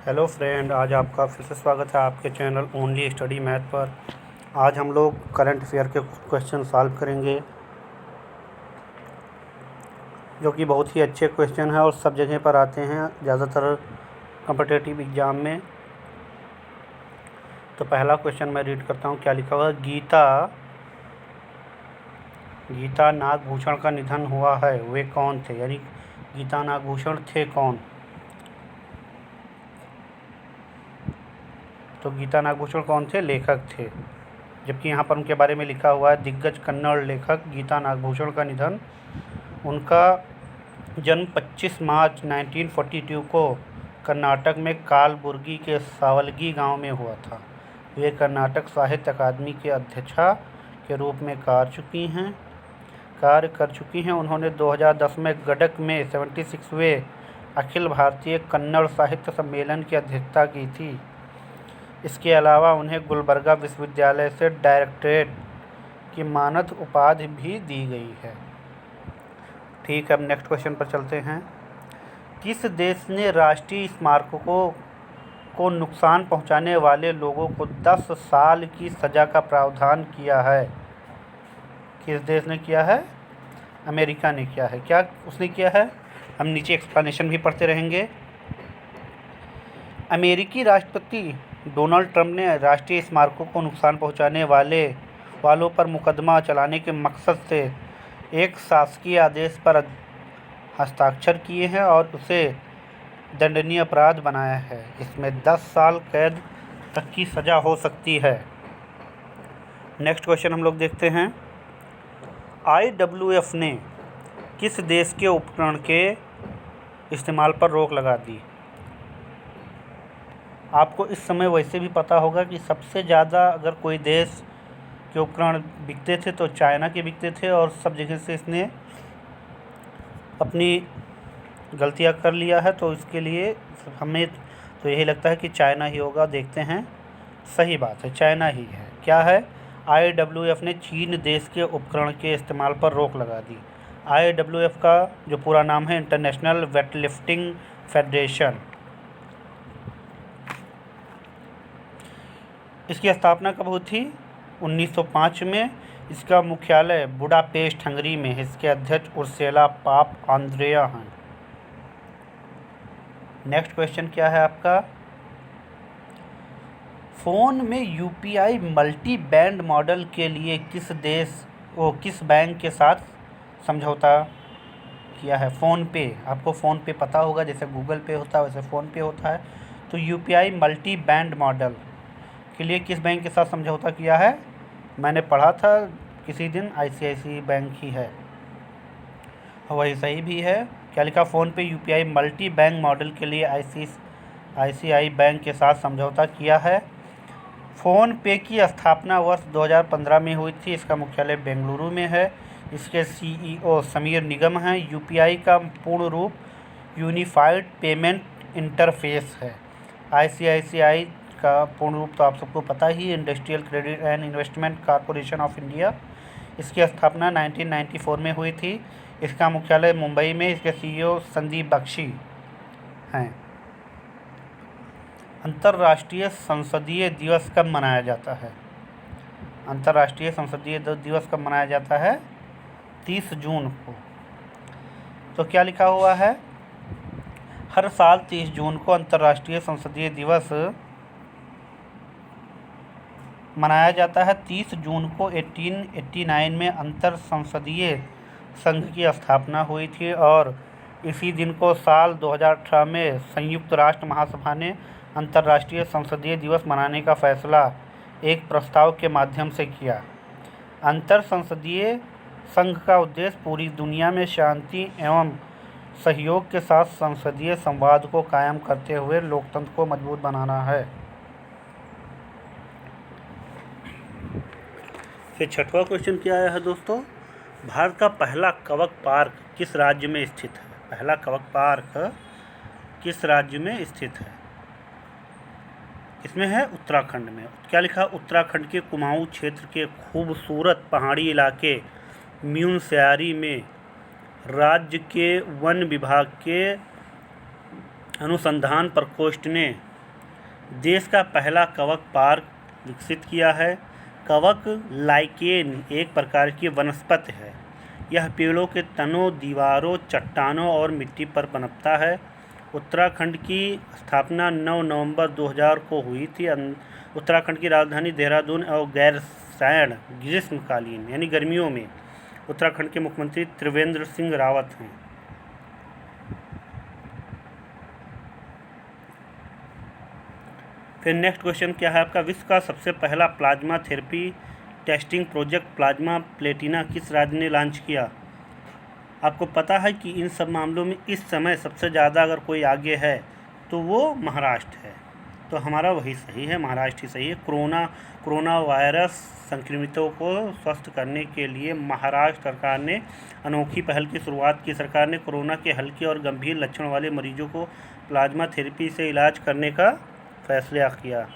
Hello friend, आज आपका फिर से स्वागत है आपके चैनल ओनली स्टडी मैथ पर। आज हम लोग करंट अफेयर के क्वेश्चन सॉल्व करेंगे, जो कि बहुत ही अच्छे क्वेश्चन हैं और सब जगह पर आते हैं, ज़्यादातर कॉम्पिटिटिव एग्ज़ाम में। तो पहला क्वेश्चन मैं रीड करता हूँ। क्या लिखा हुआ है? गीता नागभूषण का निधन हुआ है, वे कौन थे? यानी गीता नागभूषण थे कौन? तो गीता नागभूषण कौन थे? लेखक थे। जबकि यहाँ पर उनके बारे में लिखा हुआ है दिग्गज कन्नड़ लेखक गीता नागभूषण का निधन। उनका जन्म 25 मार्च 1942 को कर्नाटक में कालबुर्गी के सावलगी गांव में हुआ था। वे कर्नाटक साहित्य अकादमी के अध्यक्षा के रूप में कार्य कर चुकी हैं। उन्होंने 2010 में गडक में 76वें अखिल भारतीय कन्नड़ साहित्य सम्मेलन की अध्यक्षता की थी। इसके अलावा उन्हें गुलबर्गा विश्वविद्यालय से डायरेक्टरेट की मानद उपाधि भी दी गई है। ठीक है, अब नेक्स्ट क्वेश्चन पर चलते हैं। किस देश ने राष्ट्रीय स्मारकों को नुकसान पहुंचाने वाले लोगों को 10 साल की सज़ा का प्रावधान किया है? किस देश ने किया है? अमेरिका ने किया है। क्या उसने किया है? हम नीचे एक्सप्लेनेशन भी पढ़ते रहेंगे। अमेरिकी राष्ट्रपति डोनाल्ड ट्रंप ने राष्ट्रीय स्मारकों को नुकसान पहुंचाने वालों पर मुकदमा चलाने के मकसद से एक शासकीय आदेश पर हस्ताक्षर किए हैं और उसे दंडनीय अपराध बनाया है। इसमें 10 साल कैद तक की सज़ा हो सकती है। नेक्स्ट क्वेश्चन हम लोग देखते हैं। IWF ने किस देश के उपकरण के इस्तेमाल पर रोक लगा दी? आपको इस समय वैसे भी पता होगा कि सबसे ज़्यादा अगर कोई देश के उपकरण बिकते थे तो चाइना के बिकते थे, और सब जगह से इसने अपनी गलतियां कर लिया है। तो इसके लिए हमें तो यही लगता है कि चाइना ही होगा। देखते हैं, सही बात है, चाइना ही है। क्या है? IWF ने चीन देश के उपकरण के इस्तेमाल पर रोक लगा दी। IWF का जो पूरा नाम है इंटरनेशनल वेटलिफ्टिंग फेडरेशन। इसकी स्थापना कब हुई थी? 1905 में। इसका मुख्यालय बुडापेस्ट हंगरी में है। इसके अध्यक्ष उर्सुला पाप आंद्रेया हैं। नेक्स्ट क्वेश्चन क्या है आपका? फ़ोन में UPI मल्टी बैंड मॉडल के लिए किस बैंक के साथ समझौता किया है? फ़ोन पे। आपको फ़ोन पे पता होगा, जैसे गूगल पे होता है वैसे फ़ोन पे होता है। तो UPI मल्टी बैंड मॉडल के लिए किस बैंक के साथ समझौता किया है? मैंने पढ़ा था किसी दिन, ICICI बैंक ही है, वही सही भी है। क्या लिखा? फ़ोन पे UPI मल्टी बैंक मॉडल के लिए ICICI बैंक के साथ समझौता किया है। फ़ोन पे की स्थापना वर्ष 2015 में हुई थी। इसका मुख्यालय बेंगलुरु में है। इसके CEO समीर निगम हैं। UPI का पूर्ण रूप यूनिफाइड पेमेंट इंटरफेस है। ICICI का पूर्ण रूप तो आप सबको पता ही, industrial credit and investment corporation of India. इसकी स्थापना 1994 में हुई थी। इसका मुख्यालय मुंबई में। इसके CEO संदीप बख्शी हैं। अंतर्राष्ट्रीय संसदीय दिवस कब मनाया जाता है? अंतर्राष्ट्रीय संसदीय दिवस कब मनाया जाता है? 30 जून को। तो क्या लिखा हुआ है? हर साल 30 जून को अंतर्राष्ट्रीय संसदीय दिवस मनाया जाता है। 30 जून को 1889 में अंतर संसदीय संघ की स्थापना हुई थी, और इसी दिन को साल 2018 में संयुक्त राष्ट्र महासभा ने अंतर्राष्ट्रीय संसदीय दिवस मनाने का फैसला एक प्रस्ताव के माध्यम से किया। अंतर संसदीय संघ का उद्देश्य पूरी दुनिया में शांति एवं सहयोग के साथ संसदीय संवाद को कायम करते हुए लोकतंत्र को मजबूत बनाना है। फिर छठवां क्वेश्चन क्या आया है दोस्तों? भारत का पहला कवक पार्क किस राज्य में स्थित है? पहला कवक पार्क किस राज्य में स्थित है? इसमें है उत्तराखंड में। क्या लिखा? उत्तराखंड के कुमाऊं क्षेत्र के खूबसूरत पहाड़ी इलाके म्यूनस्यारी में राज्य के वन विभाग के अनुसंधान प्रकोष्ठ ने देश का पहला कवक पार्क विकसित किया है। कवक लाइकेन एक प्रकार की वनस्पति है। यह पेड़ों के तनों, दीवारों, चट्टानों और मिट्टी पर पनपता है। उत्तराखंड की स्थापना 9 नवंबर 2000 को हुई थी। उत्तराखंड की राजधानी देहरादून और गैरसैंण ग्रीष्मकालीन यानी गर्मियों में उत्तराखंड के मुख्यमंत्री त्रिवेंद्र सिंह रावत हैं। फिर नेक्स्ट क्वेश्चन क्या है आपका, विश्व का सबसे पहला plasma therapy testing project plasma Platina किस राज्य ने लॉन्च किया? आपको पता है कि इन सब मामलों में इस समय सबसे ज़्यादा अगर कोई आगे है तो वो महाराष्ट्र है, तो हमारा वही सही है, महाराष्ट्र ही सही है। कोरोना वायरस संक्रमितों को स्वस्थ करने के लिए महाराष्ट्र सरकार ने अनोखी पहल की शुरुआत की। सरकार ने कोरोना के हल्के और गंभीर लक्षण वाले मरीजों को प्लाज्मा थेरेपी से इलाज करने का फैसला किया।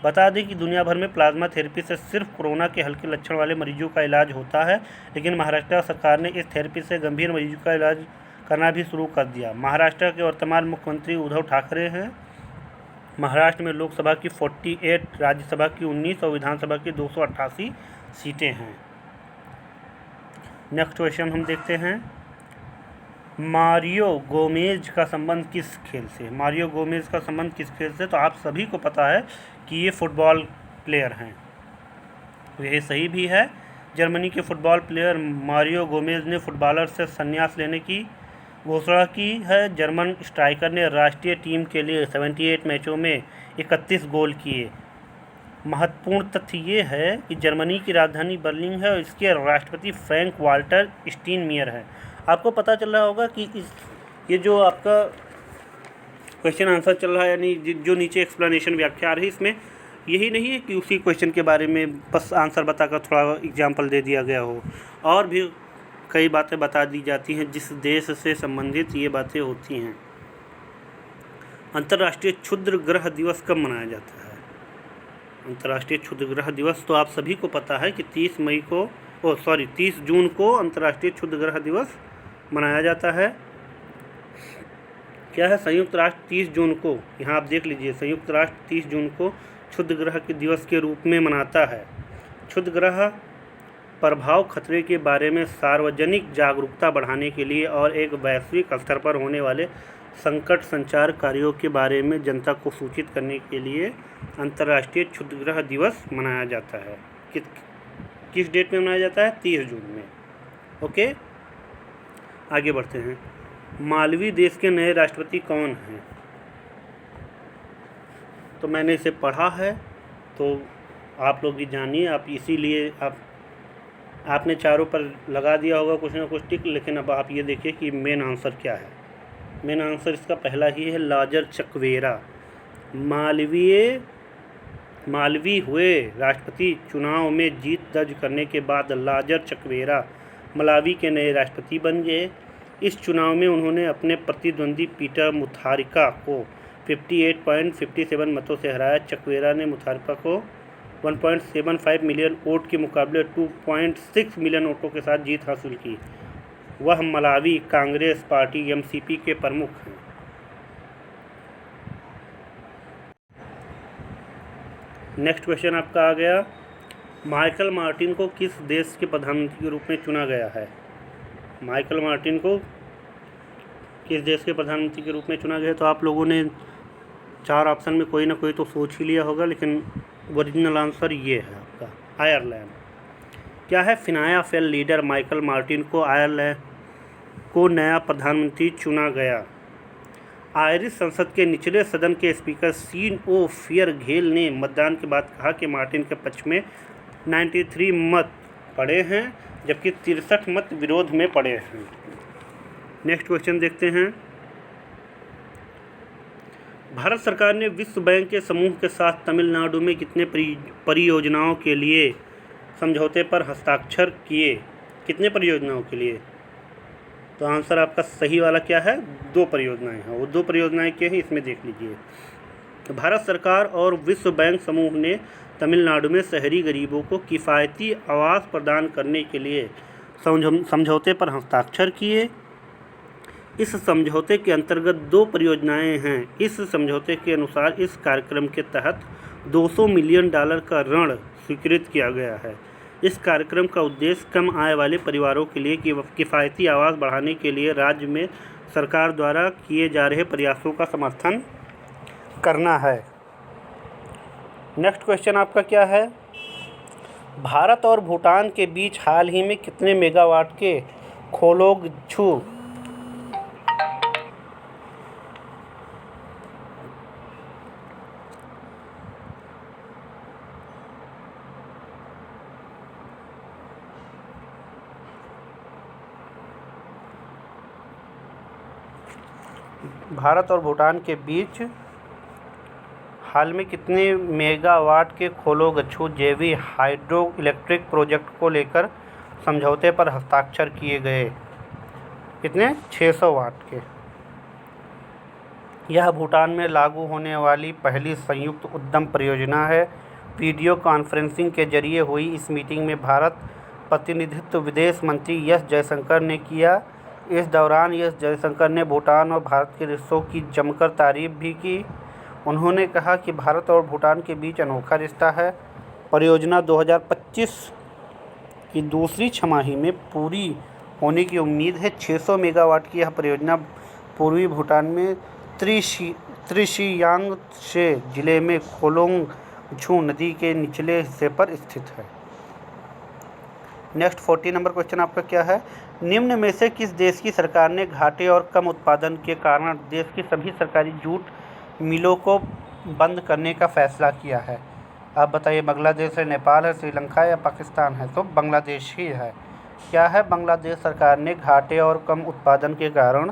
बता दें कि दुनिया भर में प्लाज्मा थेरेपी से सिर्फ कोरोना के हल्के लक्षण वाले मरीजों का इलाज होता है, लेकिन महाराष्ट्र सरकार ने इस थेरेपी से गंभीर मरीजों का इलाज करना भी शुरू कर दिया। महाराष्ट्र के वर्तमान मुख्यमंत्री उद्धव ठाकरे हैं। महाराष्ट्र में लोकसभा की 48, राज्यसभा की 19 और विधानसभा की 288 सीटें हैं। नेक्स्ट क्वेश्चन हम देखते हैं, मारियो गोमेज का संबंध किस खेल से? मारियो गोमेज का संबंध किस खेल से? तो आप सभी को पता है कि ये फुटबॉल प्लेयर हैं, यह सही भी है। जर्मनी के फुटबॉल प्लेयर मारियो गोमेज ने फुटबॉलर से संन्यास लेने की घोषणा की है। जर्मन स्ट्राइकर ने राष्ट्रीय टीम के लिए 78 मैचों में 31 गोल किए। महत्वपूर्ण तथ्य ये है कि जर्मनी की राजधानी बर्लिन है और इसके राष्ट्रपति फ्रैंक वाल्टर स्टीनमेयर है। आपको पता चल रहा होगा कि ये जो आपका क्वेश्चन आंसर चल रहा है, यानी जो नीचे एक्सप्लेनेशन व्याख्या आ रही है, इसमें यही नहीं है कि उसी क्वेश्चन के बारे में बस आंसर बताकर थोड़ा एग्जाम्पल दे दिया गया हो, और भी कई बातें बता दी जाती हैं जिस देश से संबंधित ये बातें होती हैं। अंतर्राष्ट्रीय क्षुद्र ग्रह दिवस कब मनाया जाता है? अंतर्राष्ट्रीय क्षुद्र ग्रह दिवस तो आप सभी को पता है कि 30 जून को अंतर्राष्ट्रीय क्षुद्र ग्रह दिवस मनाया जाता है। क्या है? संयुक्त राष्ट्र 30 जून को, यहाँ आप देख लीजिए, संयुक्त राष्ट्र 30 जून को क्षुद्र ग्रह के दिवस के रूप में मनाता है। क्षुद्र ग्रह प्रभाव खतरे के बारे में सार्वजनिक जागरूकता बढ़ाने के लिए और एक वैश्विक स्तर पर होने वाले संकट संचार कार्यों के बारे में जनता को सूचित करने के लिए अंतर्राष्ट्रीय क्षुद्र ग्रह दिवस मनाया जाता है। किस डेट में मनाया जाता है? 30 जून में। ओके, आगे बढ़ते हैं। मालवी देश के नए राष्ट्रपति कौन हैं? तो मैंने इसे पढ़ा है, तो आप लोग भी जानिए। आप इसीलिए आपने चारों पर लगा दिया होगा कुछ ना कुछ टिक, लेकिन अब आप ये देखिए कि मेन आंसर क्या है। मेन आंसर इसका पहला ही है, लाजर चकवेरा। मालवी हुए राष्ट्रपति चुनाव में जीत दर्ज करने के बाद लाजर चकवेरा मलावी के नए राष्ट्रपति बन गए। इस चुनाव में उन्होंने अपने प्रतिद्वंदी पीटर मुथारिका को 58.57 मतों से हराया। चकवेरा ने मुथारिका को 1.75 मिलियन वोट के मुकाबले 2.6 मिलियन वोटों के साथ जीत हासिल की। वह मलावी कांग्रेस पार्टी MCP के प्रमुख हैं। नेक्स्ट क्वेश्चन आपका आ गया, माइकल मार्टिन को किस देश के प्रधानमंत्री के रूप में चुना गया है? माइकल मार्टिन को किस देश के प्रधानमंत्री के रूप में चुना गया? तो आप लोगों ने 4 ऑप्शन में कोई ना कोई तो सोच ही लिया होगा, लेकिन ओरिजिनल आंसर ये है आपका, आयरलैंड। क्या है? फिनाया फेल लीडर माइकल मार्टिन को आयरलैंड को नया प्रधानमंत्री चुना गया। आयरिश संसद के निचले सदन के स्पीकर सीन ओ फेयरघेल ने मतदान के बाद कहा कि मार्टिन के पक्ष में 93 मत पड़े हैं, जबकि 63 मत विरोध में पड़े हैं। नेक्स्ट क्वेश्चन देखते हैं, भारत सरकार ने विश्व बैंक के समूह के साथ तमिलनाडु में कितने परियोजनाओं के लिए समझौते पर हस्ताक्षर किए? कितने परियोजनाओं के लिए? तो आंसर आपका सही वाला क्या है? 2 परियोजनाएं हैं। वो 2 परियोजनाएं क्या हैं, इसमें देख लीजिए। भारत सरकार और विश्व बैंक समूह ने तमिलनाडु में शहरी गरीबों को किफ़ायती आवास प्रदान करने के लिए समझौते पर हस्ताक्षर किए। इस समझौते के अंतर्गत 2 परियोजनाएं हैं। इस समझौते के अनुसार इस कार्यक्रम के तहत $200 मिलियन का ऋण स्वीकृत किया गया है। इस कार्यक्रम का उद्देश्य कम आय वाले परिवारों के लिए किफ़ायती आवास बढ़ाने के लिए राज्य में सरकार द्वारा किए जा रहे प्रयासों का समर्थन करना है। नेक्स्ट क्वेश्चन आपका क्या है? भारत और भूटान के बीच हाल ही में कितने मेगावाट के खोलोगछू भारत और भूटान के बीच हाल में कितने मेगावाट के खोलोगछू जैवी हाइड्रो इलेक्ट्रिक प्रोजेक्ट को लेकर समझौते पर हस्ताक्षर किए गए? कितने? 600 वाट के। यह भूटान में लागू होने वाली पहली संयुक्त उद्यम परियोजना है। वीडियो कॉन्फ्रेंसिंग के जरिए हुई इस मीटिंग में भारत प्रतिनिधित्व विदेश मंत्री एस जयशंकर ने किया। इस दौरान एस जयशंकर ने भूटान और भारत के रिश्तों की जमकर तारीफ भी की। उन्होंने कहा कि भारत और भूटान के बीच अनोखा रिश्ता है। परियोजना 2025 की दूसरी छमाही में पूरी होने की उम्मीद है। 600 मेगावाट की यह परियोजना पूर्वी भूटान में त्रिशियांगशे जिले में खोलोंगछू नदी के निचले हिस्से पर स्थित है। नेक्स्ट 40 नंबर क्वेश्चन आपका क्या है? निम्न में से किस देश की सरकार ने घाटे और कम उत्पादन के कारण देश की सभी सरकारी जूट मिलों को बंद करने का फैसला किया है? आप बताइए, बांग्लादेश है, नेपाल है, श्रीलंका या पाकिस्तान है? तो बांग्लादेश ही है। क्या है? बांग्लादेश सरकार ने घाटे और कम उत्पादन के कारण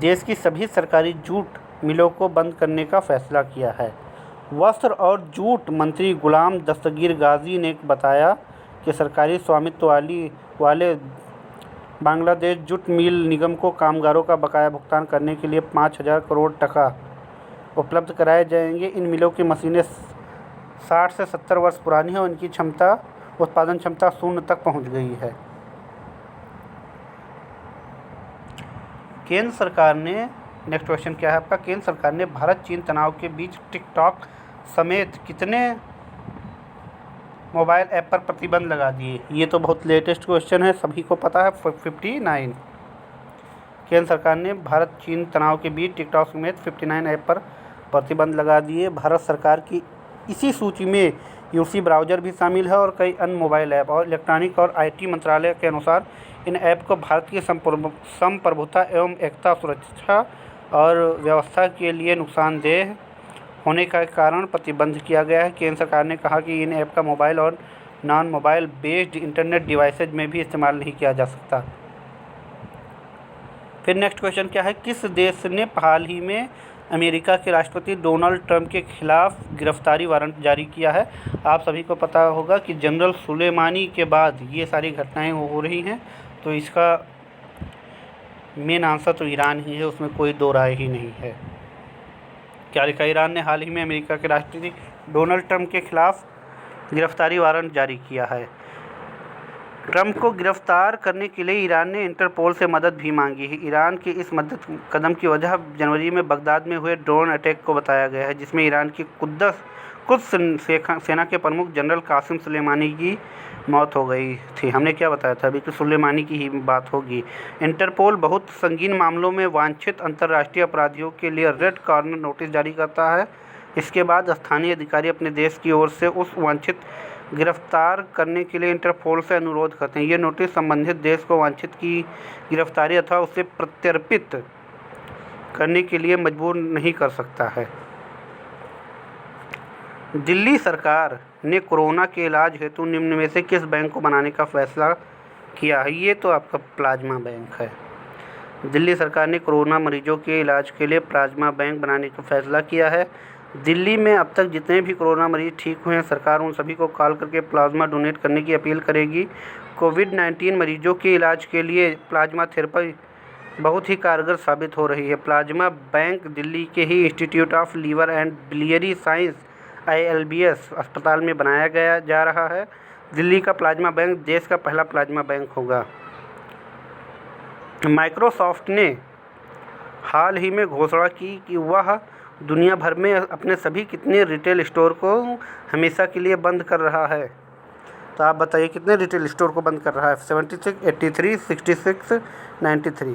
देश की सभी सरकारी जूट मिलों को बंद करने का फैसला किया है। वस्त्र और जूट मंत्री गुलाम दस्तगीर गाजी ने बताया कि सरकारी स्वामित्व वाले बांग्लादेश जूट मिल निगम को कामगारों का बकाया भुगतान करने के लिए 5,000 करोड़ टका उपलब्ध कराए जाएंगे। इन मिलों की मशीनें 60 से 70 वर्ष पुरानी हैं और इनकी उत्पादन क्षमता शून्य तक पहुंच गई है। केंद्र सरकार ने, नेक्स्ट क्वेश्चन क्या है आपका? केंद्र सरकार ने भारत चीन तनाव के बीच टिकटॉक समेत कितने मोबाइल ऐप पर प्रतिबंध लगा दिए? ये तो बहुत लेटेस्ट क्वेश्चन है, सभी को पता है। 59। केंद्र सरकार ने भारत चीन तनाव के बीच टिकटॉक समेत 59 ऐप पर प्रतिबंध लगा दिए। भारत सरकार की इसी सूची में यूसी ब्राउज़र भी शामिल है और कई अन्य मोबाइल ऐप। और इलेक्ट्रॉनिक और आईटी मंत्रालय के अनुसार इन ऐप को भारत की संप्रभुता एवं एकता, सुरक्षा और व्यवस्था के लिए नुकसानदेह होने का कारण प्रतिबंध किया गया है। केंद्र सरकार ने कहा कि इन ऐप का मोबाइल और non mobile based internet devices में भी इस्तेमाल नहीं किया जा सकता। फिर नेक्स्ट क्वेश्चन क्या है? किस देश ने हाल ही में अमेरिका के राष्ट्रपति डोनाल्ड ट्रंप के खिलाफ गिरफ्तारी वारंट जारी किया है? आप सभी को पता होगा कि जनरल सुलेमानी के बाद ये सारी घटनाएं हो रही हैं, तो इसका मेन आंसर तो ईरान ही है, उसमें कोई दो राय ही नहीं है। क्या लिखा? ईरान ने हाल ही में अमेरिका के राष्ट्रपति डोनाल्ड ट्रंप के खिलाफ गिरफ्तारी वारंट जारी किया है। ट्रंप को गिरफ्तार करने के लिए ईरान ने इंटरपोल से मदद भी मांगी है। ईरान के इस मदद कदम की वजह जनवरी में बगदाद में हुए ड्रोन अटैक को बताया गया है, जिसमें ईरान की कुद्स सेना के प्रमुख जनरल कासिम सुलेमानी की मौत हो गई थी। हमने क्या बताया था अभी कि सुलेमानी की ही बात होगी। इंटरपोल बहुत संगीन मामलों में वांछित अंतर्राष्ट्रीय अपराधियों के लिए रेड कॉर्नर नोटिस जारी करता है। इसके बाद स्थानीय अधिकारी अपने देश की ओर से उस वांछित गिरफ्तार करने के लिए इंटरपोल से अनुरोध करते हैं। ये नोटिस संबंधित देश को वांछित की गिरफ्तारी अथवा उसे प्रत्यर्पित करने के लिए मजबूर नहीं कर सकता है। दिल्ली सरकार ने कोरोना के इलाज हेतु निम्न में से किस बैंक को बनाने का फैसला किया है? ये तो आपका प्लाज्मा बैंक है। दिल्ली सरकार ने कोरोना मरीजों के इलाज के लिए प्लाज्मा बैंक बनाने का फैसला किया है। दिल्ली में अब तक जितने भी कोरोना मरीज ठीक हुए हैं, सरकार उन सभी को कॉल करके प्लाज्मा डोनेट करने की अपील करेगी। कोविड-19 मरीजों के इलाज के लिए प्लाज्मा थेरेपी बहुत ही कारगर साबित हो रही है। प्लाज्मा बैंक दिल्ली के ही institute of liver and biliary science ILBS अस्पताल में बनाया जा रहा है। दिल्ली का प्लाज्मा बैंक देश का पहला प्लाज्मा बैंक होगा। माइक्रोसॉफ्ट ने हाल ही में घोषणा की कि वह दुनिया भर में अपने सभी कितने रिटेल स्टोर को हमेशा के लिए बंद कर रहा है? तो आप बताइए कितने रिटेल स्टोर को बंद कर रहा है? 76, 83, 66, 93।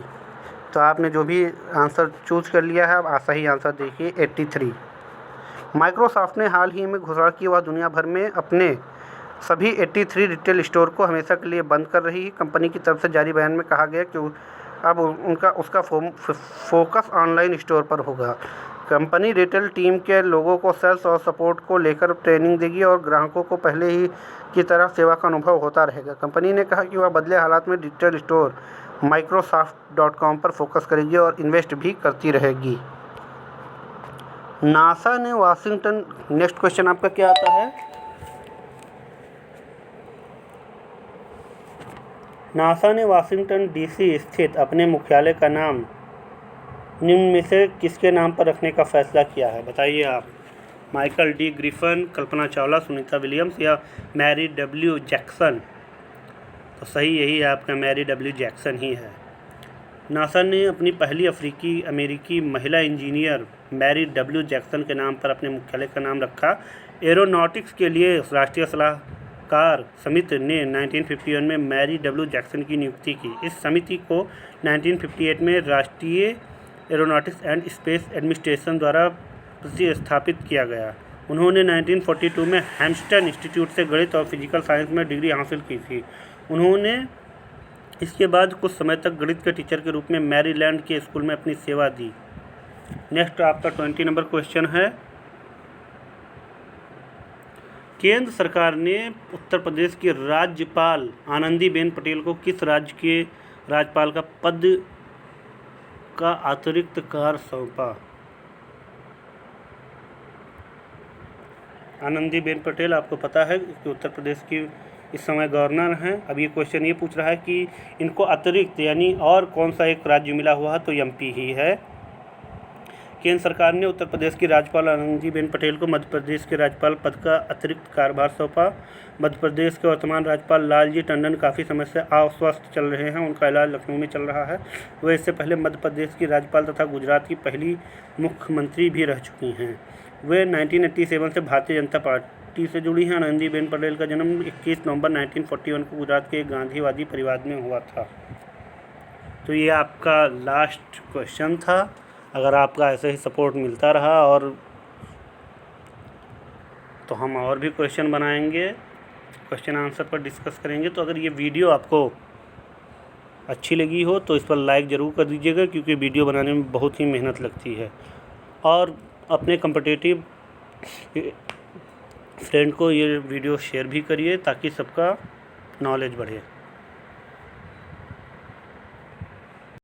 तो आपने जो भी आंसर चूज़ कर लिया है, आप सही आंसर देखिए 83। माइक्रोसॉफ्ट ने हाल ही में घोषणा की वह दुनिया भर में अपने सभी 83 रिटेल स्टोर को हमेशा के लिए बंद कर रही है। कंपनी की तरफ से जारी बयान में कहा गया कि अब उसका फोकस ऑनलाइन स्टोर पर होगा। कंपनी रिटेल टीम के लोगों को सेल्स और सपोर्ट को लेकर ट्रेनिंग देगी और ग्राहकों को पहले ही की तरह सेवा का अनुभव होता रहेगा। कंपनी ने कहा कि वह बदले हालात में डिजिटल स्टोर Microsoft.com पर फोकस करेगी और इन्वेस्ट भी करती रहेगी। नासा ने वाशिंगटन, नेक्स्ट क्वेश्चन आपका क्या आता है? नासा ने वाशिंगटन डीसी स्थित अपने मुख्यालय का नाम निम्न में से किसके नाम पर रखने का फैसला किया है? बताइए आप। Michael D Griffin, Kalpana Chawla, Sunita Williams या मैरी डब्ल्यू जैक्सन? तो सही यही है आपका, मैरी डब्ल्यू जैक्सन ही है। नासा ने अपनी पहली अफ्रीकी अमेरिकी महिला इंजीनियर मैरी डब्ल्यू जैक्सन के नाम पर अपने मुख्यालय का नाम रखा। एरोनॉटिक्स के लिए राष्ट्रीय सलाहकार समिति ने 1951 में मैरी डब्ल्यू जैक्सन की नियुक्ति की। इस समिति को 1958 में राष्ट्रीय एरोनॉटिक्स एंड स्पेस एडमिनिस्ट्रेशन द्वारा प्रतिस्थापित किया गया। उन्होंने 1942 में हैम्स्टन इंस्टीट्यूट से गणित और फिजिकल साइंस में डिग्री हासिल की थी। उन्होंने इसके बाद कुछ समय तक गणित के टीचर के रूप में मैरीलैंड के स्कूल में अपनी सेवा दी। नेक्स्ट आपका 20 नंबर क्वेश्चन है। केंद्र सरकार ने उत्तर प्रदेश की राज्यपाल आनंदीबेन पटेल को किस राज्य के राज्यपाल का पद का अतिरिक्त कार्य सौंपा? आनंदीबेन पटेल आपको पता है कि उत्तर प्रदेश की इस समय गवर्नर हैं। अब ये क्वेश्चन ये पूछ रहा है कि इनको अतिरिक्त यानी और कौन सा एक राज्य मिला हुआ है, तो एमपी ही है। केंद्र सरकार ने उत्तर प्रदेश की राज्यपाल आनंदीबेन पटेल को मध्य प्रदेश के राज्यपाल पद का अतिरिक्त कार्यभार सौंपा। मध्य प्रदेश के वर्तमान राज्यपाल लालजी टंडन काफ़ी समय से अस्वस्थ चल रहे हैं। उनका इलाज लखनऊ में चल रहा है। वह इससे पहले मध्य प्रदेश की राज्यपाल तथा गुजरात की पहली मुख्यमंत्री भी रह चुकी हैं। वे 1987 से भारतीय जनता पार्टी से जुड़ी हैं। आनंदीबेन पटेल का जन्म 21 नवंबर 1941 को गुजरात के एक गांधीवादी परिवार में हुआ था। तो ये आपका लास्ट क्वेश्चन था। अगर आपका ऐसे ही सपोर्ट मिलता रहा और तो हम और भी क्वेश्चन बनाएंगे, क्वेश्चन आंसर पर डिस्कस करेंगे। तो अगर ये वीडियो आपको अच्छी लगी हो तो इस पर लाइक ज़रूर कर दीजिएगा, क्योंकि वीडियो बनाने में बहुत ही मेहनत लगती है। और अपने कॉम्पिटिटिव फ्रेंड को ये वीडियो शेयर भी करिए ताकि सबका नॉलेज बढ़े।